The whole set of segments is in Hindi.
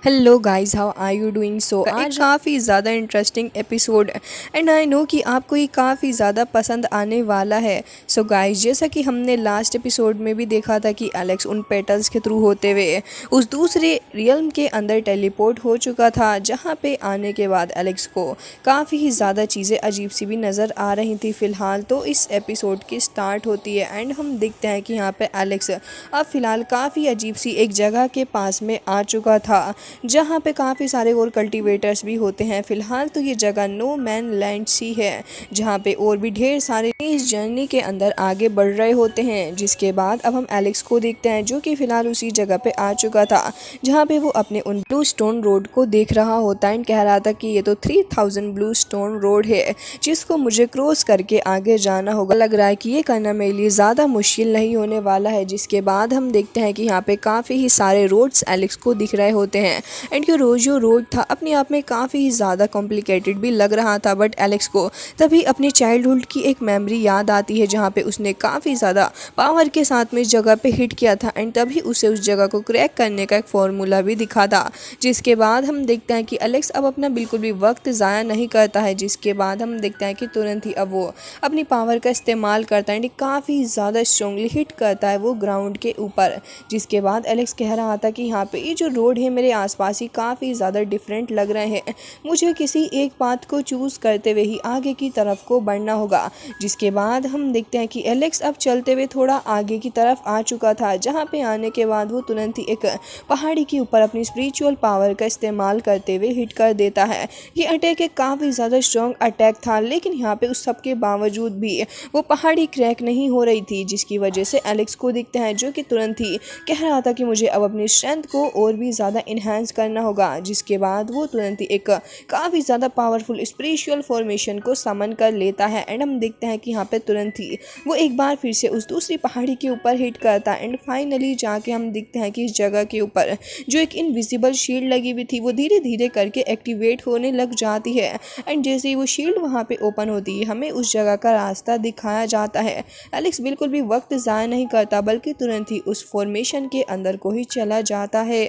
Hello guys, how are you doing? So आज काफ़ी ज़्यादा interesting episode and I know कि आपको ये काफ़ी ज़्यादा पसंद आने वाला है। सो गाइस, जैसा कि हमने लास्ट एपिसोड में भी देखा था कि एलेक्स उन पेटल्स के थ्रू होते हुए उस दूसरे रियल्म के अंदर टेलीपोर्ट हो चुका था, जहाँ पे आने के बाद एलेक्स को काफ़ी ही ज़्यादा चीज़ें अजीब सी भी नज़र आ रही थी। फ़िलहाल तो इस एपिसोड की स्टार्ट होती है एंड हम देखते हैं कि यहाँ पे एलेक्स अब फ़िलहाल काफ़ी अजीब सी एक जगह के पास में आ चुका था, जहाँ पे काफ़ी सारे और कल्टीवेटर्स भी होते हैं। फ़िलहाल तो ये जगह नो मैन लैंड सी है, जहाँ पे और भी ढेर सारे इस जर्नी के अंदर आगे बढ़ रहे होते हैं। जिसके बाद अब हम एलेक्स को देखते हैं, जो कि फ़िलहाल उसी जगह पे आ चुका था, जहाँ पे वो अपने उन ब्लू स्टोन रोड को देख रहा होता है। कह रहा था कि ये तो 3000 ब्लू स्टोन रोड है, जिसको मुझे क्रॉस करके आगे जाना होगा। लग रहा है कि ये करना मेरे लिए ज़्यादा मुश्किल नहीं होने वाला है। जिसके बाद हम देखते हैं कि यहाँ पे काफ़ी ही सारे रोड्स एलेक्स को दिख रहे होते हैं एंड जो रोड था अपने आप में काफ़ी ज़्यादा कॉम्प्लिकेटेड भी लग रहा था। बट एलेक्स को तभी अपने चाइल्डहुड की एक मेमोरी याद आती है, जहाँ पे उसने काफ़ी ज़्यादा पावर के साथ में इस जगह पे हिट किया था एंड तभी उसे उस जगह को क्रैक करने का एक फॉर्मूला भी दिखा था। जिसके बाद हम देखते हैं कि एलेक्स अब अपना बिल्कुल भी वक्त ज़ाया नहीं करता है। जिसके बाद हम देखते हैं कि तुरंत ही अब वो अपनी पावर का इस्तेमाल करता है एंड काफ़ी ज़्यादा स्ट्रांगली हिट करता है वो ग्राउंड के ऊपर। जिसके बाद एलेक्स कह रहा था कि यहाँ पे ये जो रोड है मेरे आसपास ही काफ़ी ज़्यादा डिफरेंट लग रहे हैं, मुझे किसी एक पाथ को चूज़ करते हुए ही आगे की तरफ को बढ़ना होगा। जिसके बाद हम देखते हैं कि एलेक्स अब चलते हुए थोड़ा आगे की तरफ आ चुका था, जहाँ पे आने के बाद वो तुरंत ही एक पहाड़ी के ऊपर अपनी स्पिरिचुअल पावर का इस्तेमाल करते हुए हिट कर देता है। ये अटैक एक काफ़ी ज़्यादा स्ट्रॉन्ग अटैक था, लेकिन यहाँ पे उस सब के बावजूद भी वो पहाड़ी क्रैक नहीं हो रही थी, जिसकी वजह से एलेक्स को दिखते हैं, जो कि तुरंत ही कह रहा था कि मुझे अब अपनी स्ट्रेंथ को और भी ज़्यादा इन्हांस करना होगा। जिसके बाद वो तुरंत ही एक काफ़ी ज़्यादा पावरफुल स्पिरिचुअल फॉर्मेशन को समन कर लेता है एंड हम देखते हैं कि यहाँ पे तुरंत ही वो एक बार फिर से उस दूसरी पहाड़ी के ऊपर हिट करता है एंड फाइनली जाके हम देखते हैं कि इस जगह के ऊपर जो एक इनविजिबल शील्ड लगी हुई थी वो धीरे धीरे करके एक्टिवेट होने लग जाती है एंड जैसे ही वो शील्ड वहाँ पे ओपन होती है, हमें उस जगह का रास्ता दिखाया जाता है। एलेक्स बिल्कुल भी वक्त ज़ाया नहीं करता, बल्कि तुरंत ही उस फॉर्मेशन के अंदर को ही चला जाता है।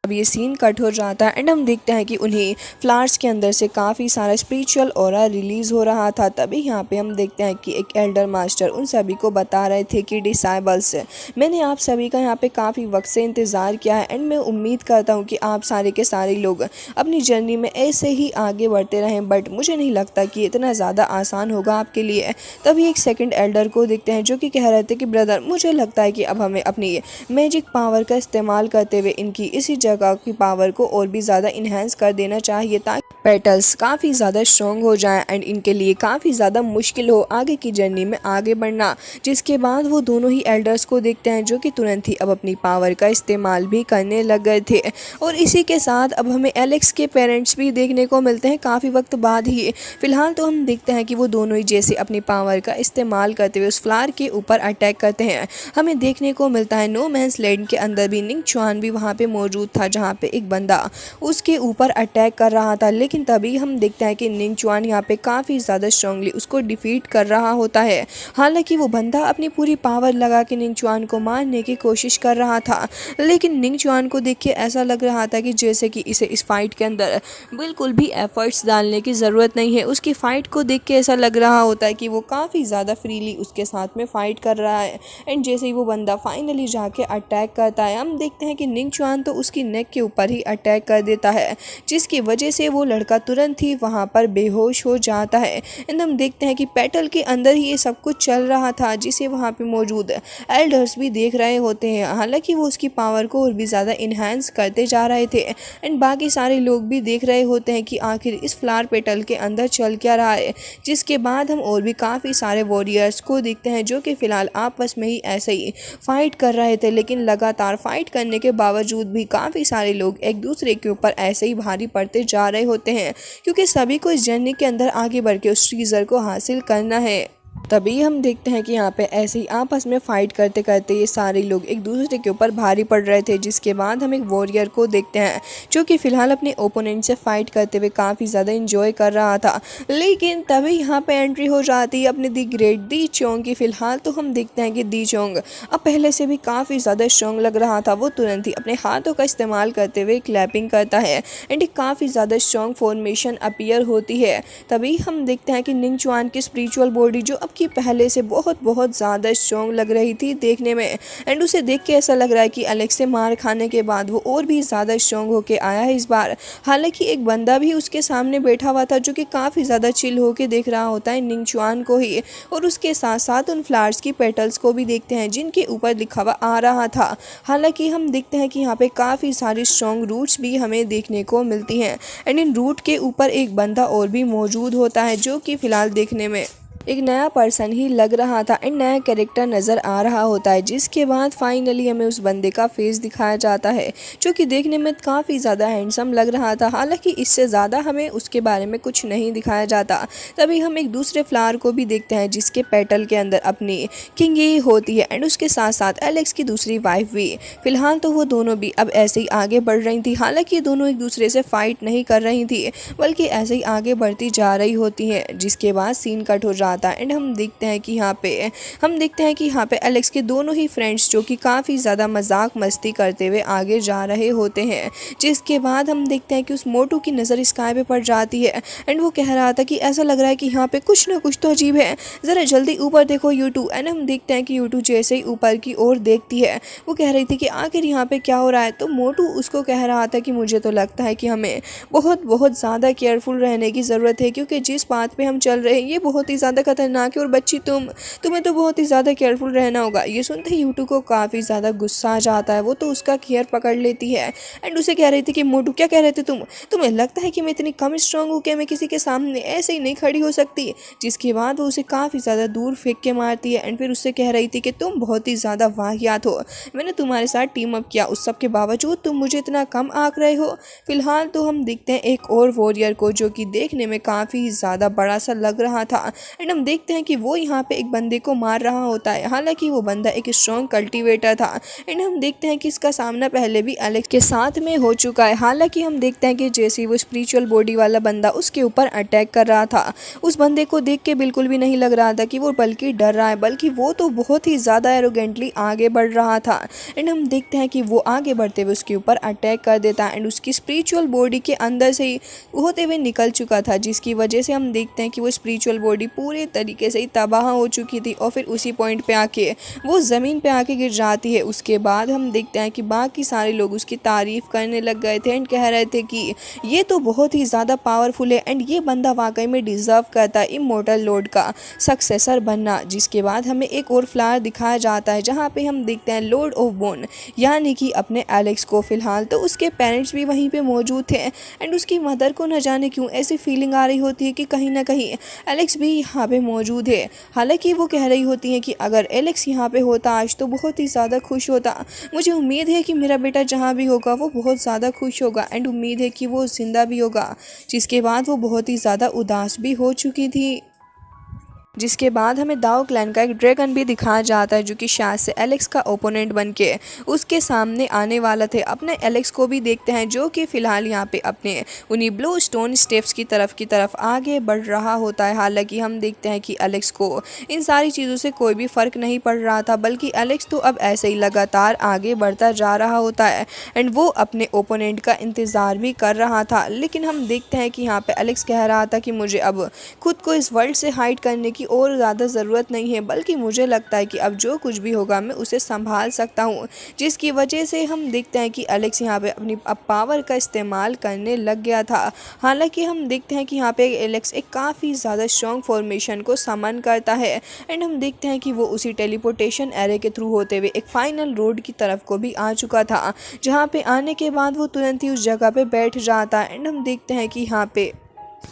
अब ये सीन कट हो जाता है एंड हम देखते हैं कि उन्हें फ्लावर्स के अंदर से काफ़ी सारा स्पिरिचुअल ऑरा रिलीज़ हो रहा था। तभी यहाँ पे हम देखते हैं कि एक एल्डर मास्टर उन सभी को बता रहे थे कि डिसाइबल्स, मैंने आप सभी का यहाँ पे काफ़ी वक्त से इंतज़ार किया है एंड मैं उम्मीद करता हूँ कि आप सारे के सारे लोग अपनी जर्नी में ऐसे ही आगे बढ़ते रहें, बट मुझे नहीं लगता कि इतना ज़्यादा आसान होगा आपके लिए। तभी एक सेकेंड एल्डर को देखते हैं, जो कि कह रहे थे कि ब्रदर, मुझे लगता है कि अब हमें अपनी मैजिक पावर का इस्तेमाल करते हुए इनकी इसी जगह की पावर को और भी ज़्यादा इन्हेंस कर देना चाहिए, ताकि पेटल्स काफ़ी ज़्यादा स्ट्रॉन्ग हो जाएं एंड इनके लिए काफ़ी ज़्यादा मुश्किल हो आगे की जर्नी में आगे बढ़ना। जिसके बाद वो दोनों ही एल्डर्स को देखते हैं, जो कि तुरंत ही अब अपनी पावर का इस्तेमाल भी करने लग गए थे। और इसी के साथ अब हमें एलेक्स के पेरेंट्स भी देखने को मिलते हैं काफ़ी वक्त बाद ही। फिलहाल तो हम देखते हैं कि वो दोनों ही जैसे अपनी पावर का इस्तेमाल करते हुए उस फ्लावर के ऊपर अटैक करते हैं। हमें देखने को मिलता है नो मैंस लैंड के अंदर भी निंग चुआन भी वहाँ पे मौजूद था, जहाँ पे एक बंदा उसके ऊपर अटैक कर रहा था। लेकिन तभी हम देखते हैं कि निंग चुआन यहाँ पे काफ़ी ज़्यादा स्ट्रांगली उसको डिफीट कर रहा होता है। हालांकि वो बंदा अपनी पूरी पावर लगा के निंग चुआन को मारने की कोशिश कर रहा था, लेकिन निंग चुआन को देख के ऐसा लग रहा था कि जैसे कि इसे इस फाइट के अंदर बिल्कुल भी एफर्ट्स डालने की ज़रूरत नहीं है। उसकी फ़ाइट को देख के ऐसा लग रहा होता है कि वो काफ़ी ज़्यादा फ्रीली उसके साथ में फ़ाइट कर रहा है एंड जैसे ही वो बंदा फाइनली जाके अटैक करता है, हम देखते हैं कि निंग चुआन तो उसकी नेक के ऊपर ही अटैक कर देता है, जिसकी वजह से वो लड़का तुरंत ही वहाँ पर बेहोश हो जाता है एंड हम देखते हैं कि पेटल के अंदर ही ये सब कुछ चल रहा था, जिसे वहाँ पे मौजूद एल्डर्स भी देख रहे होते हैं। हालांकि वो उसकी पावर को और भी ज़्यादा इन्हांस करते जा रहे थे एंड बाकी सारे लोग भी देख रहे होते हैं कि आखिर इस फ्लावर पेटल के अंदर चल क्या रहा है। जिसके बाद हम और भी काफ़ी सारे वॉरियर्स को देखते हैं, जो कि फ़िलहाल आपस में ही ऐसे ही फाइट कर रहे थे, लेकिन लगातार फाइट करने के बावजूद भी काफ़ी सारे लोग एक दूसरे के ऊपर ऐसे ही भारी पड़ते जा रहे होते हैं, क्योंकि सभी को इस जर्नी के अंदर आगे बढ़ के उस ट्रीज़र को हासिल करना है। तभी हम देखते हैं कि यहाँ पे ऐसे ही आपस में फाइट करते करते ये सारे लोग एक दूसरे के ऊपर भारी पड़ रहे थे, जिसके बाद हम एक वॉरियर को देखते हैं जो कि फिलहाल अपने ओपोनेंट से फाइट करते हुए काफ़ी ज़्यादा इंजॉय कर रहा था। लेकिन तभी यहाँ पे एंट्री हो जाती है अपने दी ग्रेट दी चोंग की। फिलहाल तो हम देखते हैं कि दी चोंग अब पहले से भी काफ़ी ज़्यादा स्ट्रॉन्ग लग रहा था। वो तुरंत ही अपने हाथों का इस्तेमाल करते हुए क्लैपिंग करता है एंड एक काफ़ी ज़्यादा स्ट्रॉन्ग फॉर्मेशन अपीयर होती है। तभी हम देखते हैं कि निंग चुआन की स्पिरिचुअल बॉडी जो अब की पहले से बहुत ज़्यादा स्ट्रॉन्ग लग रही थी देखने में, एंड उसे देख के ऐसा लग रहा है कि एलेक्स से मार खाने के बाद वो और भी ज़्यादा स्ट्रॉन्ग होके आया है इस बार। हालांकि एक बंदा भी उसके सामने बैठा हुआ था जो कि काफ़ी ज़्यादा चिल होके देख रहा होता है निंग चुआन को ही, और उसके साथ साथ उन फ्लावर्स की पेटल्स को भी देखते हैं जिनके ऊपर लिखा हुआ आ रहा था। हालांकि हम देखते हैं कि यहाँ पे काफ़ी सारी स्ट्रॉन्ग रूट्स भी हमें देखने को मिलती हैं एंड इन रूट के ऊपर एक बंदा और भी मौजूद होता है जो कि फ़िलहाल देखने में एक नया पर्सन ही लग रहा था एंड नया कैरेक्टर नज़र आ रहा होता है। जिसके बाद फाइनली हमें उस बंदे का फेस दिखाया जाता है जो कि देखने में काफ़ी ज़्यादा हैंडसम लग रहा था। हालांकि इससे ज़्यादा हमें उसके बारे में कुछ नहीं दिखाया जाता। तभी हम एक दूसरे फ्लावर को भी देखते हैं जिसके पेटल के अंदर अपनी किंगी होती है एंड उसके साथ साथ एलेक्स की दूसरी वाइफ भी। फिलहाल तो वो दोनों भी अब ऐसे ही आगे बढ़ रही थी। हालांकि दोनों एक दूसरे से फाइट नहीं कर रही थी बल्कि ऐसे ही आगे बढ़ती जा रही होती हैं। जिसके बाद सीन कट हो जाता एंड हम देखते हैं कि यहाँ पे एलेक्स के दोनों ही फ्रेंड्स जो कि काफ़ी ज़्यादा मजाक मस्ती करते हुए आगे जा रहे होते हैं। जिसके बाद हम देखते हैं कि उस मोटू की नज़र स्काई पे पड़ जाती है एंड वो कह रहा था कि ऐसा लग रहा है कि यहाँ पे कुछ ना कुछ तो अजीब है, ज़रा जल्दी ऊपर देखो यूटू। एंड हम देखते हैं कि यूटू जैसे ही ऊपर की ओर देखती है वो कह रही थी कि आखिर यहाँ पे क्या हो रहा है। तो मोटू उसको कह रहा था कि मुझे तो लगता है कि हमें बहुत ज़्यादा केयरफुल रहने की ज़रूरत है, क्योंकि जिस बात पर हम चल रहे हैं ये बहुत ही ज़्यादा खतरनाक है और बच्ची तुम्हें तो बहुत ही ज़्यादा केयरफुल रहना होगा। ये सुनते ही यूटू को काफ़ी ज़्यादा गुस्सा आ जाता है। वो तो उसका खैर पकड़ लेती है एंड उसे कह रही थी कि मोटू क्या कह रहे थे तुम्हें लगता है कि मैं इतनी कम स्ट्रांग हूँ कि मैं किसी के सामने ऐसे ही नहीं खड़ी हो सकती। जिसके बाद वो उसे काफ़ी ज़्यादा दूर फेंक के मारती है एंड फिर उससे कह रही थी कि तुम बहुत ही ज़्यादा वाहियात हो, मैंने तुम्हारे साथ टीम अप किया, उस सब के बावजूद तुम मुझे इतना कम आंक रहे हो। फिलहाल तो हम देखते हैं एक और वॉरियर को जो कि देखने में काफ़ी ज़्यादा बड़ा सा लग रहा था एंड हम देखते हैं कि वो यहाँ पे एक बंदे को मार रहा होता है। हालांकि वो बंदा एक स्ट्रॉन्ग कल्टीवेटर था एंड हम देखते हैं कि इसका सामना पहले भी एलेक्स के साथ में हो चुका है। हालांकि हम देखते हैं कि जैसे वो स्पिरिचुअल बॉडी वाला बंदा उसके ऊपर अटैक कर रहा था, उस बंदे को देख के बिल्कुल भी नहीं लग रहा था कि वो बल्कि डर रहा है, बल्कि वो तो बहुत ही ज़्यादा एरोगेंटली आगे बढ़ रहा था। एंड हम देखते हैं कि वो आगे बढ़ते हुए उसके ऊपर अटैक कर देता है एंड उसकी स्पिरिचुअल बॉडी के अंदर से ही होते हुए निकल चुका था, जिसकी वजह से हम देखते हैं कि वो स्पिरिचुअल बॉडी पूरे तरीके से ही तबाह हो चुकी थी और फिर उसी पॉइंट पे आके वो ज़मीन पे आके गिर जाती है। उसके बाद हम देखते हैं कि बाकी सारे लोग उसकी तारीफ़ करने लग गए थे एंड कह रहे थे कि ये तो बहुत ही ज़्यादा पावरफुल है एंड ये बंदा वाकई में डिज़र्व करता है इमॉर्टल लॉर्ड का सक्सेसर बनना। जिसके बाद हमें एक और फ्लावर दिखाया जाता है जहाँ पे हम देखते हैं लॉर्ड ऑफ बोन यानी कि अपने एलेक्स को। फिलहाल तो उसके पेरेंट्स भी वहीं पे मौजूद थे एंड उसकी मदर को न जाने क्यों ऐसी फीलिंग आ रही होती है कि कहीं ना कहीं एलेक्स भी यहाँ पे मौजूद है। हालांकि वो कह रही होती है कि अगर एलेक्स यहाँ पे होता आज तो बहुत ही ज़्यादा खुश होता, मुझे उम्मीद है कि मेरा बेटा जहाँ भी होगा वो बहुत ज़्यादा खुश होगा एंड उम्मीद है कि वो जिंदा भी होगा। जिसके बाद वो बहुत ही ज़्यादा उदास भी हो चुकी थी। जिसके बाद हमें दाओ क्लैन का एक ड्रैगन भी दिखाया जाता है जो कि शायद से एलेक्स का ओपोनेंट बन के उसके सामने आने वाला थे। अपने एलेक्स को भी देखते हैं जो कि फ़िलहाल यहाँ पे अपने उन्हीं ब्लू स्टोन स्टेप्स की तरफ आगे बढ़ रहा होता है। हालांकि हम देखते हैं कि एलेक्स को इन सारी चीज़ों से कोई भी फ़र्क नहीं पड़ रहा था, बल्कि एलेक्स तो अब ऐसे ही लगातार आगे बढ़ता जा रहा होता है एंड वो अपने ओपोनेंट का इंतज़ार भी कर रहा था। लेकिन हम देखते हैं कि यहाँ पर एलेक्स कह रहा था कि मुझे अब खुद को इस वर्ल्ड से हाइड करने की और ज़्यादा ज़रूरत नहीं है, बल्कि मुझे लगता है कि अब जो कुछ भी होगा मैं उसे संभाल सकता हूँ। जिसकी वजह से हम देखते हैं कि एलेक्स यहाँ पे अपनी पावर का इस्तेमाल करने लग गया था। हालांकि हम देखते हैं कि यहाँ पे एलेक्स एक काफ़ी ज़्यादा स्ट्रॉन्ग फॉर्मेशन को समन करता है एंड हम देखते हैं कि वो उसी टेलीपोर्टेशन एरे के थ्रू होते हुए एक फाइनल रोड की तरफ को भी आ चुका था, जहाँ पे आने के बाद वो तुरंत ही उस जगह पे बैठ जाता है एंड हम देखते हैं कि यहाँ पे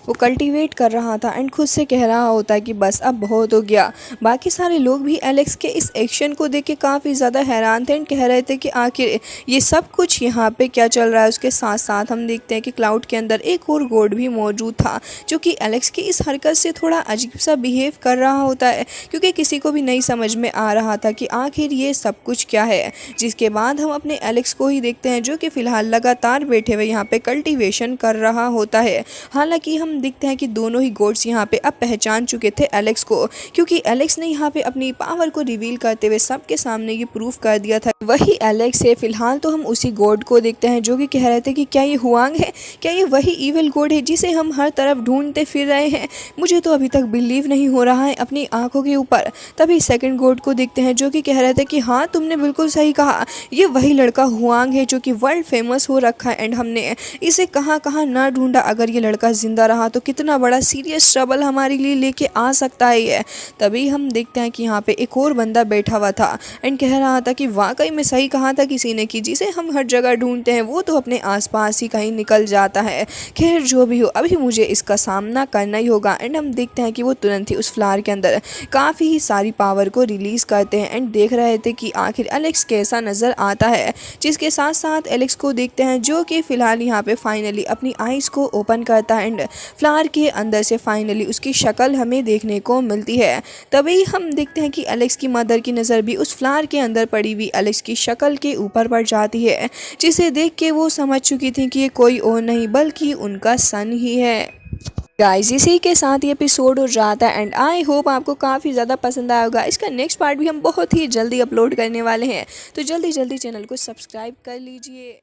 वो कल्टीवेट कर रहा था एंड खुद से कह रहा होता है कि बस अब बहुत हो गया। बाकी सारे लोग भी एलेक्स के इस एक्शन को देख के काफ़ी ज़्यादा हैरान थे एंड कह रहे थे कि आखिर ये सब कुछ यहाँ पे क्या चल रहा है। उसके साथ साथ हम देखते हैं कि क्लाउड के अंदर एक और गोड भी मौजूद था जो कि एलेक्स की इस हरकत से थोड़ा अजीब सा बिहेव कर रहा होता है, क्योंकि किसी को भी नहीं समझ में आ रहा था कि आखिर ये सब कुछ क्या है। जिसके बाद हम अपने एलेक्स को ही देखते हैं जो कि फ़िलहाल लगातार बैठे हुए यहाँ पे कल्टीवेशन कर रहा होता है। हालांकि हम देखते हैं कि दोनों ही गोड्स यहाँ पे अब पहचान चुके थे एलेक्स को, क्योंकि एलेक्स ने यहाँ पे अपनी पावर को रिवील करते हुए सबके सामने ये प्रूफ कर दिया था। वही एलेक्स है। फिलहाल तो हम उसी गॉड को देखते हैं जो कि कह रहे थे कि क्या ये हुआंग है, क्या ये वही इविल गॉड है जिसे हम हर तरफ ढूंढते फिर रहे हैं। मुझे तो अभी तक बिलीव नहीं हो रहा है अपनी आंखों के ऊपर। तभी सेकंड गॉड को देखते हैं जो कि कह रहे थे कि हाँ तुमने बिल्कुल सही कहा, ये वही लड़का हुआंग है जो कि वर्ल्ड फेमस हो रखा है एंड हमने इसे कहाँ कहाँ ना ढूंढा। अगर ये लड़का जिंदा रहा तो कितना बड़ा सीरियस ट्रबल हमारे लिए लेके आ सकता है ये। तभी हम देखते हैं कि यहाँ पे एक और बंदा बैठा हुआ था एंड कह रहा था कि वाकई में सही कहा था किसी ने कि जिसे हम हर जगह ढूंढते हैं वो तो अपने आसपास ही कहीं निकल जाता है। खैर जो भी हो, अभी मुझे इसका सामना करना ही होगा। एंड हम देखते हैं कि वो तुरंत ही उस फ्लावर के अंदर काफ़ी ही सारी पावर को रिलीज़ करते हैं एंड देख रहे थे कि आखिर एलेक्स कैसा नज़र आता है। जिसके साथ साथ एलेक्स को देखते हैं जो कि फ़िलहाल यहाँ पे फाइनली अपनी आइज़ को ओपन करता है एंड फ्लावर के अंदर से फाइनली उसकी शक्ल हमें देखने को मिलती है। तभी हम देखते हैं कि एलेक्स की मदर की नज़र भी उस फ्लावर के अंदर पड़ी हुई एलेक्स की शक्ल के ऊपर पड़ जाती है, जिसे देख के वो समझ चुकी थी कि ये कोई और नहीं बल्कि उनका सन ही है। गाइस इसी के साथ ये एपिसोड हो जाता है एंड आई होप आपको काफ़ी ज़्यादा पसंद आया होगा। इसका नेक्स्ट पार्ट भी हम बहुत ही जल्दी अपलोड करने वाले हैं, तो जल्दी जल्दी चैनल को सब्सक्राइब कर लीजिए।